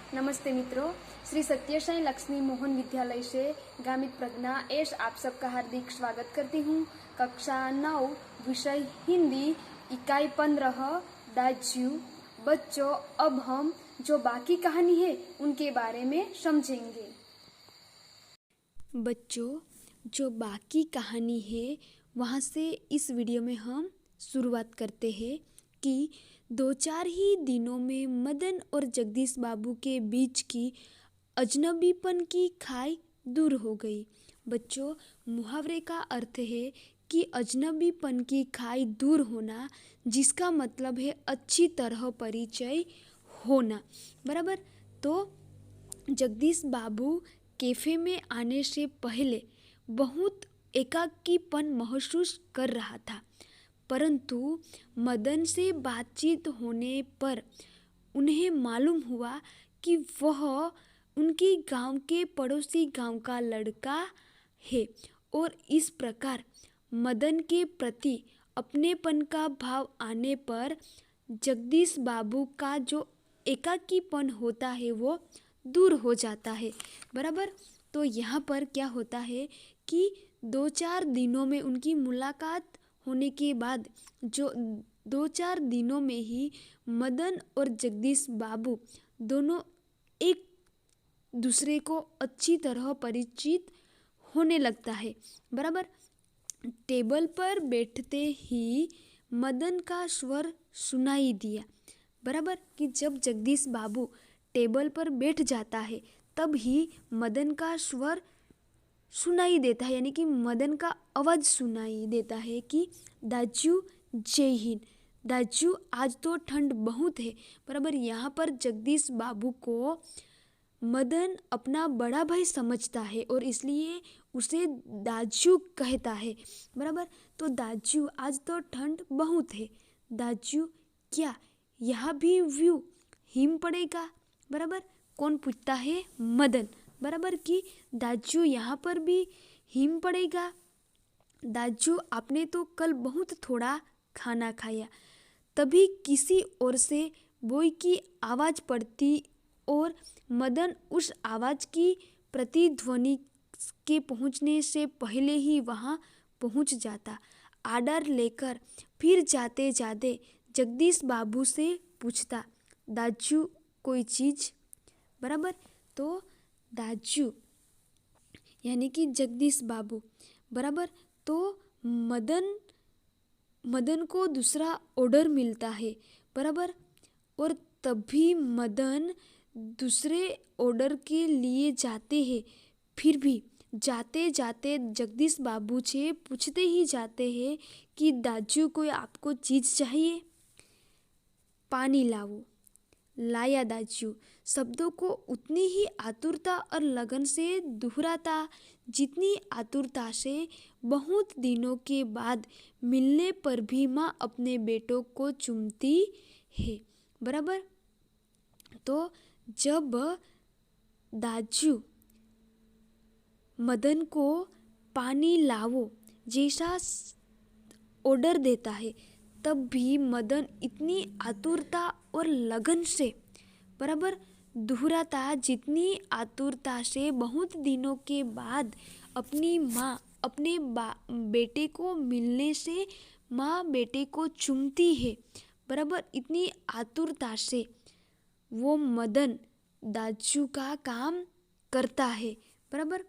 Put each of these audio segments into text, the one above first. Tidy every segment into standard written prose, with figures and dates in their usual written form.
नमस्ते मित्रों, श्री सत्यसाई लक्ष्मी मोहन विद्यालय से गामित प्रज्ञा एस आप सबका हार्दिक स्वागत करती हूँ। कक्षा 9 विषय हिंदी इकाई 15 दाज्यू। बच्चों, अब हम जो बाकी कहानी है उनके बारे में समझेंगे। बच्चों, जो बाकी कहानी है वहाँ से इस वीडियो में हम शुरुआत करते हैं कि 2-4 ही दिनों में मदन और जगदीश बाबू के बीच की अजनबीपन की खाई दूर हो गई। बच्चों, मुहावरे का अर्थ है कि अजनबीपन की खाई दूर होना, जिसका मतलब है अच्छी तरह परिचय होना। बराबर। तो जगदीश बाबू कैफे में आने से पहले बहुत एकाकीपन महसूस कर रहा था, परंतु मदन से बातचीत होने पर उन्हें मालूम हुआ कि वह उनके गांव के पड़ोसी गांव का लड़का है और इस प्रकार मदन के प्रति अपनेपन का भाव आने पर जगदीश बाबू का जो एकाकीपन होता है वो दूर हो जाता है। बराबर। तो यहाँ पर क्या होता है कि 2-4 दिनों में उनकी मुलाकात होने के बाद जो 2-4 दिनों में ही मदन और जगदीश बाबू दोनों एक दूसरे को अच्छी तरह परिचित होने लगता है। बराबर। टेबल पर बैठते ही मदन का स्वर सुनाई दिया। बराबर कि जब जगदीश बाबू टेबल पर बैठ जाता है तब ही मदन का स्वर सुनाई देता है, यानी कि मदन का आवाज़ सुनाई देता है कि दाजू जय हिंद। दाजू, आज तो ठंड बहुत है। बराबर। यहाँ पर जगदीश बाबू को मदन अपना बड़ा भाई समझता है और इसलिए उसे दाजू कहता है। बराबर। तो दाजू, आज तो ठंड बहुत है। दाजू, क्या यहाँ भी व्यू हिम पड़ेगा? बराबर। कौन पूछता है? मदन। बराबर कि दाजू, यहाँ पर भी हिम पड़ेगा? दाजू, आपने तो कल बहुत थोड़ा खाना खाया। तभी किसी ओर से बोई की आवाज़ पड़ती और मदन उस आवाज़ की प्रतिध्वनि के पहुंचने से पहले ही वहां पहुंच जाता। आर्डर लेकर फिर जाते जाते जगदीश बाबू से पूछता, दाजू कोई चीज़? बराबर। तो दाजू यानी कि जगदीश बाबू। बराबर। तो मदन को दूसरा ऑर्डर मिलता है। बराबर। और तभी मदन दूसरे ऑर्डर के लिए जाते हैं। फिर भी जाते जाते जगदीश बाबू से पूछते ही जाते हैं कि दाजू कोई आपको चीज़ चाहिए? पानी लाओ। लाया दाजू। शब्दों को उतनी ही आतुरता और लगन से दोहराता जितनी आतुरता से बहुत दिनों के बाद मिलने पर भी माँ अपने बेटों को चूमती है। बराबर। तो जब दाजू मदन को पानी लाओ जैसा ऑर्डर देता है तब भी मदन इतनी आतुरता और लगन से बराबर दोहराता जितनी आतुरता से बहुत दिनों के बाद अपनी माँ अपने बेटे को मिलने से माँ बेटे को चूमती है। बराबर। इतनी आतुरता से वो मदन दाजू का काम करता है। बराबर।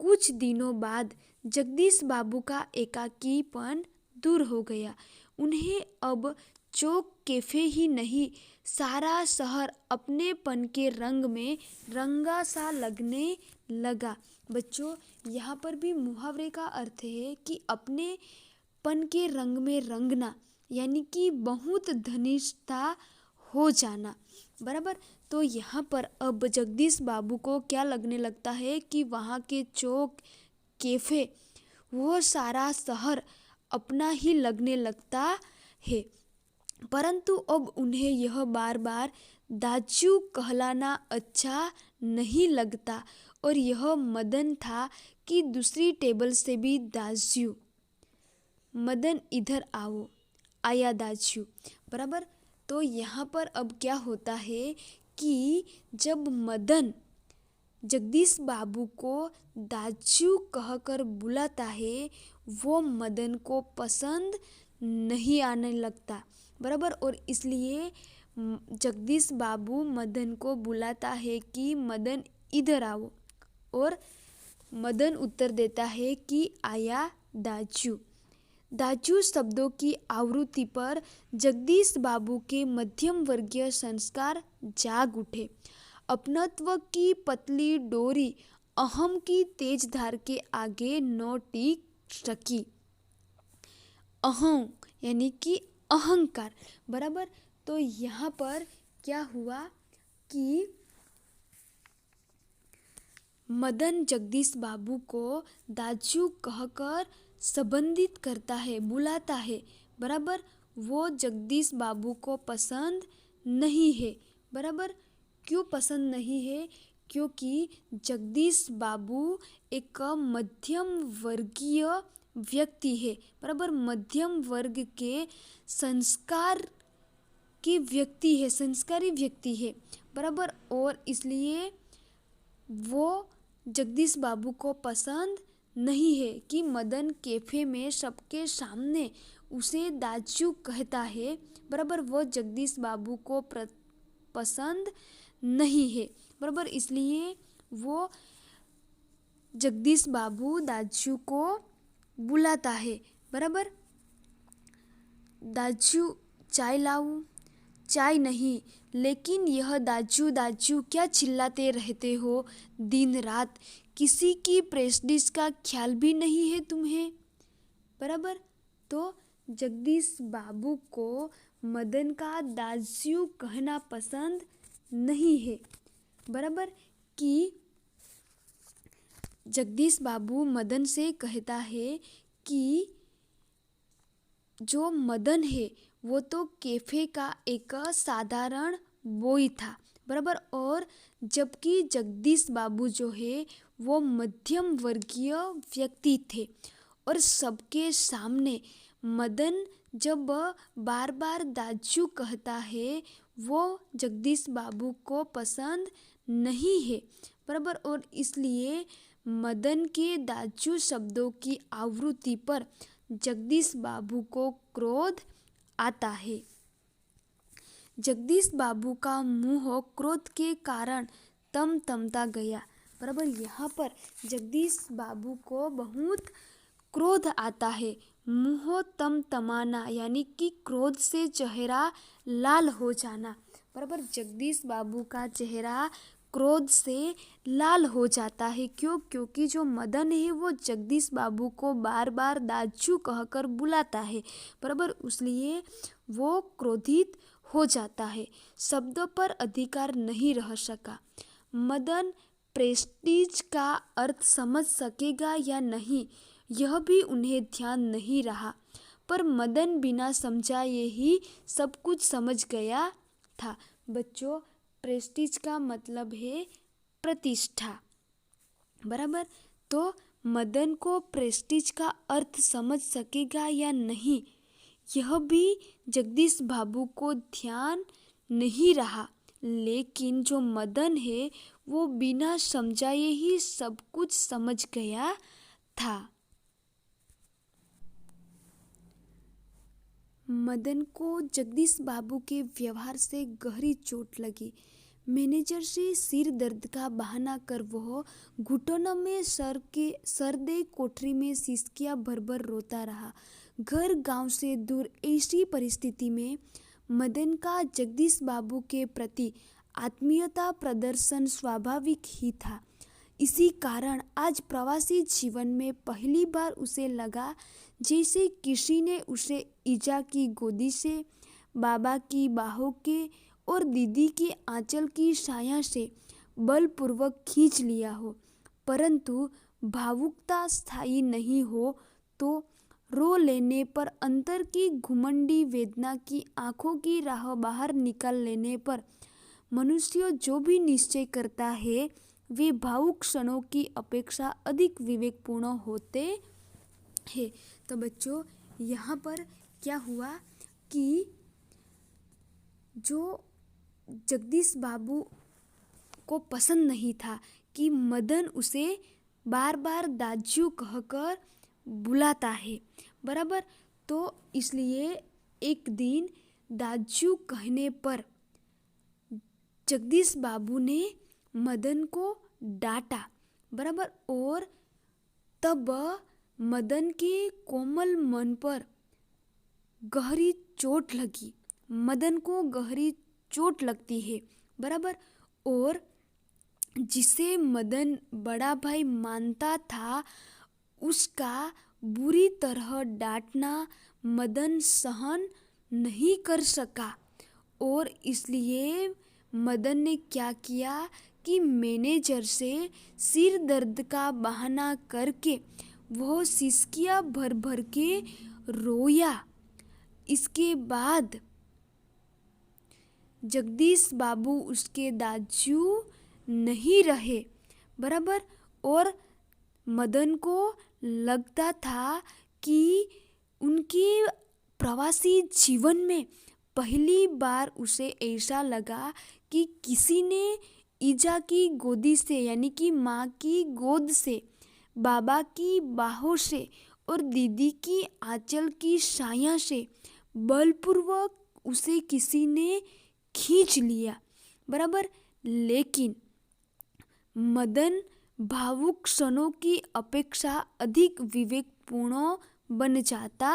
कुछ दिनों बाद जगदीश बाबू का एकाकीपन दूर हो गया। उन्हें अब चौक कैफे ही नहीं, सारा शहर अपनेपन के रंग में रंगा सा लगने लगा। बच्चों, यहाँ पर भी मुहावरे का अर्थ है कि अपनेपन के रंग में रंगना, यानी कि बहुत घनिष्ठता हो जाना। बराबर। तो यहाँ पर अब जगदीश बाबू को क्या लगने लगता है कि वहाँ के चौक कैफे वो सारा शहर अपना ही लगने लगता है। परंतु अब उन्हें यह बार बार दाजू कहलाना अच्छा नहीं लगता और यह मदन था कि दूसरी टेबल से भी दाजू, मदन इधर आओ। आया दाजू। बराबर। तो यहाँ पर अब क्या होता है कि जब मदन जगदीश बाबू को दाजू कहकर बुलाता है वो मदन को पसंद नहीं आने लगता, बराबर। और इसलिए जगदीश बाबू मदन को बुलाता है कि मदन इधर आओ, और मदन उत्तर देता है कि आया दाजू। दाजू शब्दों की आवृत्ति पर जगदीश बाबू के मध्यम वर्गीय संस्कार जाग उठे। अपनत्व की पतली डोरी अहम की तेज धार के आगे न टिक सकी। अहम यानी कि अहंकार, बराबर। तो यहाँ पर क्या हुआ कि मदन जगदीश बाबू को दाजू कहकर संबोधित करता है, बुलाता है, बराबर। वो जगदीश बाबू को पसंद नहीं है, बराबर। क्यों पसंद नहीं है? क्योंकि जगदीश बाबू एक मध्यम वर्गीय व्यक्ति है, बराबर। मध्यम वर्ग के संस्कार की व्यक्ति है, संस्कारी व्यक्ति है, बराबर। और इसलिए वो जगदीश बाबू को पसंद नहीं है कि मदन कैफे में सबके सामने उसे दाजू कहता है, बराबर। वो जगदीश बाबू को पसंद नहीं है, बराबर। इसलिए वो जगदीश बाबू दाजू को बुलाता है, बराबर। दाजू चाय लाऊं? चाय नहीं, लेकिन यह दाजू दाजू क्या चिल्लाते रहते हो दिन रात? किसी की प्रेस्टीज का ख्याल भी नहीं है तुम्हें, बराबर। तो जगदीश बाबू को मदन का दाजू कहना पसंद नहीं है, बराबर। कि जगदीश बाबू मदन से कहता है कि जो मदन है वो तो कैफे का एक साधारण बॉय था, बराबर। और जबकि जगदीश बाबू जो है वो मध्यम वर्गीय व्यक्ति थे, और सबके सामने मदन जब बार बार दाजू कहता है वो जगदीश बाबू को पसंद नहीं है, बराबर। और इसलिए मदन के दाजू शब्दों की आवृत्ति पर जगदीश बाबू को क्रोध आता है। जगदीश बाबू का मुंह क्रोध के कारण तमतमता गया, बराबर। यहाँ पर जगदीश बाबू को बहुत क्रोध आता है। मुंह तमतमाना यानी कि क्रोध से चेहरा लाल हो जाना, बराबर। जगदीश बाबू का चेहरा क्रोध से लाल हो जाता है। क्यों? क्योंकि जो मदन है वो जगदीश बाबू को बार बार दाजू कहकर बुलाता है, बराबर। इसलिए वो क्रोधित हो जाता है। शब्दों पर अधिकार नहीं रह सका। मदन प्रेस्टीज का अर्थ समझ सकेगा या नहीं यह भी उन्हें ध्यान नहीं रहा, पर मदन बिना समझाए ही सब कुछ समझ गया था। बच्चों, प्रेस्टीज का मतलब है प्रतिष्ठा, बराबर। तो मदन को प्रेस्टीज का अर्थ समझ सकेगा या नहीं यह भी जगदीश बाबू को ध्यान नहीं रहा, लेकिन जो मदन है वो बिना समझाए ही सब कुछ समझ गया था। मदन को जगदीश बाबू के व्यवहार से गहरी चोट लगी। मैनेजर से सिर दर्द का बहाना कर वह घुटनों में सर्दे कोठरी में सिसकियां भर भर रोता रहा। घर गांव से दूर ऐसी परिस्थिति में मदन का जगदीश बाबू के प्रति आत्मीयता प्रदर्शन स्वाभाविक ही था। इसी कारण आज प्रवासी जीवन में पहली बार उसे लगा जैसे किसी ने उसे ईजा की गोदी से, बाबा की बाहों के और दीदी के आंचल की छाया से बलपूर्वक खींच लिया हो। परंतु भावुकता स्थायी नहीं हो तो रो लेने पर अंतर की घुमंडी वेदना की आंखों की राह बाहर निकाल लेने पर मनुष्य जो भी निश्चय करता है वे भावुक क्षणों की अपेक्षा अधिक विवेकपूर्ण होते हैं। तो बच्चों, यहाँ पर क्या हुआ कि जो जगदीश बाबू को पसंद नहीं था कि मदन उसे बार बार दाजू कहकर बुलाता है, बराबर। तो इसलिए एक दिन दाजू कहने पर जगदीश बाबू ने मदन को डांटा, बराबर। और तब मदन के कोमल मन पर गहरी चोट लगी। मदन को गहरी चोट लगती है, बराबर। और जिसे मदन बड़ा भाई मानता था, उसका बुरी तरह डांटना मदन सहन नहीं कर सका। और इसलिए मदन ने क्या किया कि मैनेजर से सिर दर्द का बहाना करके वह सिसकियाँ भर भर के रोया। इसके बाद जगदीश बाबू उसके दाजू नहीं रहे, बराबर। और मदन को लगता था कि उनके प्रवासी जीवन में पहली बार उसे ऐसा लगा कि किसी ने ईजा की गोदी से, यानी कि माँ की गोद से, बाबा की बाहों से और दीदी की आंचल की छाया से बलपूर्वक उसे किसी ने खींच लिया, बराबर। लेकिन मदन भावुक क्षणों की अपेक्षा अधिक विवेकपूर्ण बन जाता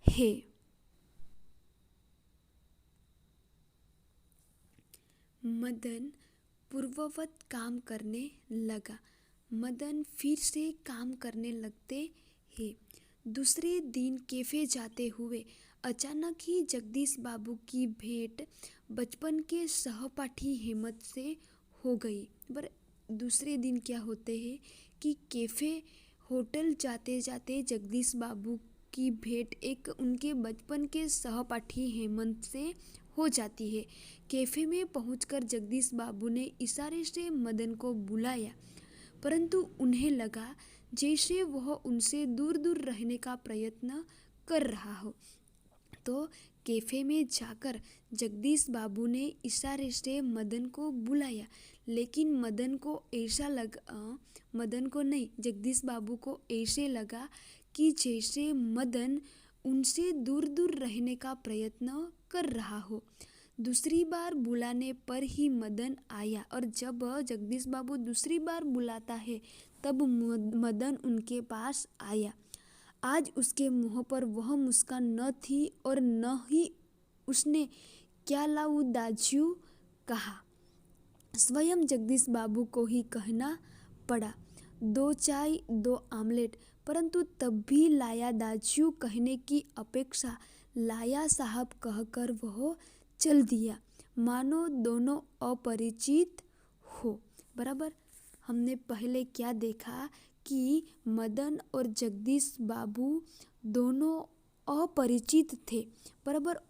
है। मदन पूर्ववत काम करने लगा। मदन फिर से काम करने लगते हैं। दूसरे दिन कैफे जाते हुए अचानक ही जगदीश बाबू की भेंट बचपन के सहपाठी हेमंत से हो गई। पर दूसरे दिन क्या होते हैं कि कैफे होटल जाते जाते जगदीश बाबू की भेंट एक उनके बचपन के सहपाठी हेमंत से हो जाती है। कैफे में पहुंचकर जगदीश बाबू ने इशारे से मदन को बुलाया, परंतु उन्हें लगा जैसे वह उनसे दूर दूर रहने का प्रयत्न कर रहा हो। तो कैफे में जाकर जगदीश बाबू ने इशारे से मदन को बुलाया, लेकिन जगदीश बाबू को ऐसे लगा कि जैसे मदन उनसे दूर दूर रहने का प्रयत्न कर रहा हो। दूसरी बार बुलाने पर ही मदन आया, और जब जगदीश बाबू दूसरी बार बुलाता है तब मदन उनके पास आया। आज उसके मुंह पर वह मुस्कान न थी और न ही उसने क्या लाऊं दाजू कहा। स्वयं जगदीश बाबू को ही कहना पड़ा, 2 चाय 2 आमलेट। परंतु तब भी लाया दाजू कहने की अपेक्षा लाया साहब कहकर वह चल दिया, मानो दोनों अपरिचित हो, बराबर। हमने पहले क्या देखा कि मदन और जगदीश बाबू दोनों अपरिचित थे, बराबर।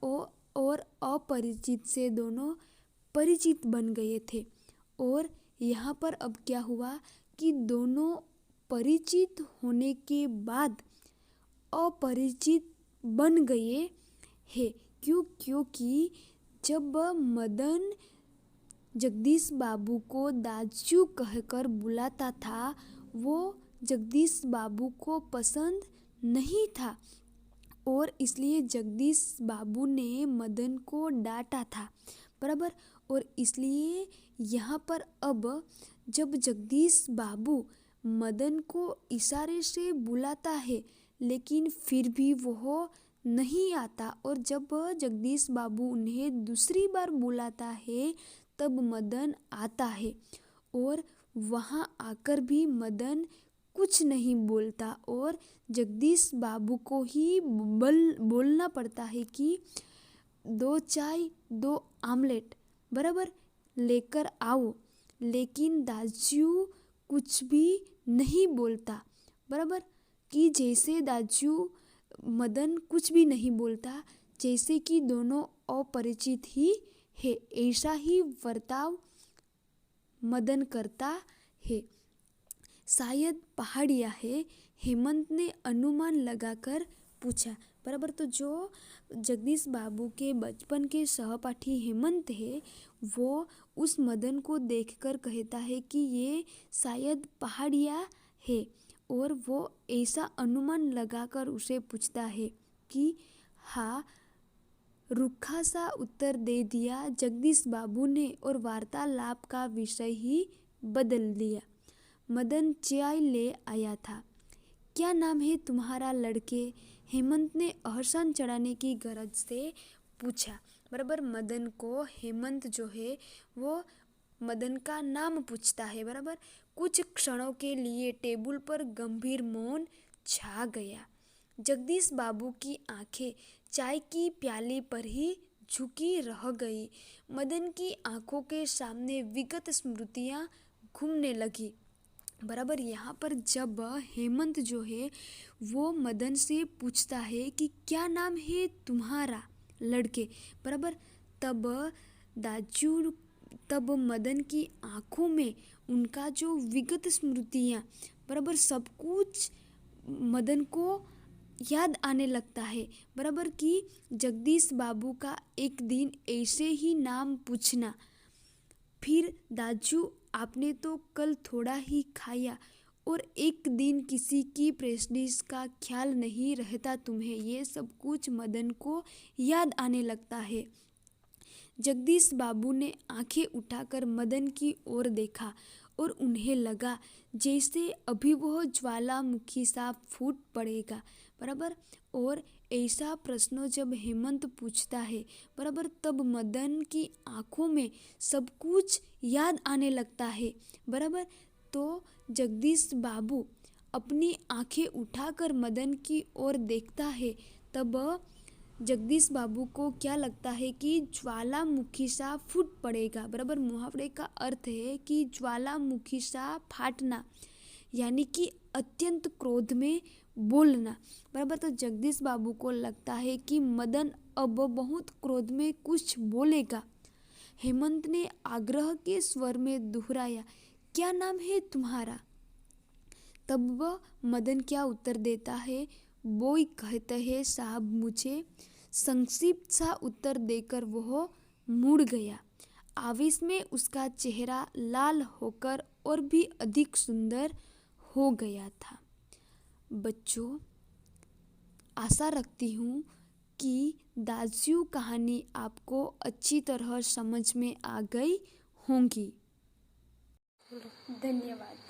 और अपरिचित से दोनों परिचित बन गए थे। और यहाँ पर अब क्या हुआ कि दोनों परिचित होने के बाद अपरिचित बन गए हैं। क्योंकि जब मदन जगदीश बाबू को दाजू कहकर बुलाता था, वो जगदीश बाबू को पसंद नहीं था, और इसलिए जगदीश बाबू ने मदन को डांटा था, बराबर। और इसलिए यहाँ पर अब जब जगदीश बाबू मदन को इशारे से बुलाता है, लेकिन फिर भी वह नहीं आता, और जब जगदीश बाबू उन्हें दूसरी बार बुलाता है तब मदन आता है। और वहाँ आकर भी मदन कुछ नहीं बोलता, और जगदीश बाबू को ही बोलना पड़ता है कि 2 चाय 2 आमलेट, बराबर, लेकर आओ। लेकिन दाजू कुछ भी नहीं बोलता, बराबर। कि जैसे मदन कुछ भी नहीं बोलता, जैसे कि दोनों अपरिचित ही है, ऐसा ही बर्ताव मदन करता है। शायद पहाड़िया है, हेमंत ने अनुमान लगाकर पूछा। बराबर। तो जो जगदीश बाबू के बचपन के सहपाठी हेमंत है, वो उस मदन को देखकर कहता है कि ये शायद पहाड़िया है, और वो ऐसा अनुमान लगाकर उसे पूछता है कि हाँ, रूखा सा उत्तर दे दिया जगदीश बाबू ने, और वार्तालाप का विषय ही बदल दिया। मदन चाय ले आया था। क्या नाम है तुम्हारा लड़के? हेमंत ने अहसान चढ़ाने की गरज से पूछा। बराबर, मदन को हेमंत जो है वो मदन का नाम पूछता है। बराबर, कुछ क्षणों के लिए टेबल पर गंभीर मौन छा गया। जगदीश बाबू की आंखें चाय की प्याली पर ही झुकी रह गई। मदन की आंखों के सामने विगत स्मृतियां घूमने लगी। बराबर, यहाँ पर जब हेमंत जो है वो मदन से पूछता है कि क्या नाम है तुम्हारा लड़के, बराबर, तब मदन की आंखों में उनका जो विगत स्मृतियाँ, बराबर, सब कुछ मदन को याद आने लगता है। बराबर, कि जगदीश बाबू का एक दिन ऐसे ही नाम पूछना, फिर दाजू आपने तो कल थोड़ा ही खाया, और एक दिन किसी की प्रेस्टीज का ख्याल नहीं रहता तुम्हें, ये सब कुछ मदन को याद आने लगता है। जगदीश बाबू ने आंखें उठाकर मदन की ओर देखा, और उन्हें लगा जैसे अभी वह ज्वालामुखी सा फूट पड़ेगा। बराबर, और ऐसा प्रश्न जब हेमंत पूछता है, बराबर, तब मदन की आंखों में सब कुछ याद आने लगता है। बराबर, तो जगदीश बाबू अपनी आंखें उठाकर मदन की ओर देखता है। तब जगदीश बाबू को क्या लगता है कि ज्वालामुखी सा फूट पड़ेगा। बराबर, मुहावरे का अर्थ है कि ज्वालामुखी सा फाटना, यानी कि अत्यंत क्रोध में बोलना। बराबर, तो जगदीश बाबू को लगता है कि मदन अब बहुत क्रोध में कुछ बोलेगा। हेमंत ने आग्रह के स्वर में दोहराया, क्या नाम है तुम्हारा? तब वह मदन क्या उत्तर देता है? वो कहते हैं साहब मुझे। संक्षिप्त सा उत्तर देकर वह मुड़ गया। आवेश में उसका चेहरा लाल होकर और भी अधिक सुंदर हो गया था। बच्चों, आशा रखती हूँ कि दास्यू कहानी आपको अच्छी तरह समझ में आ गई होंगी। धन्यवाद।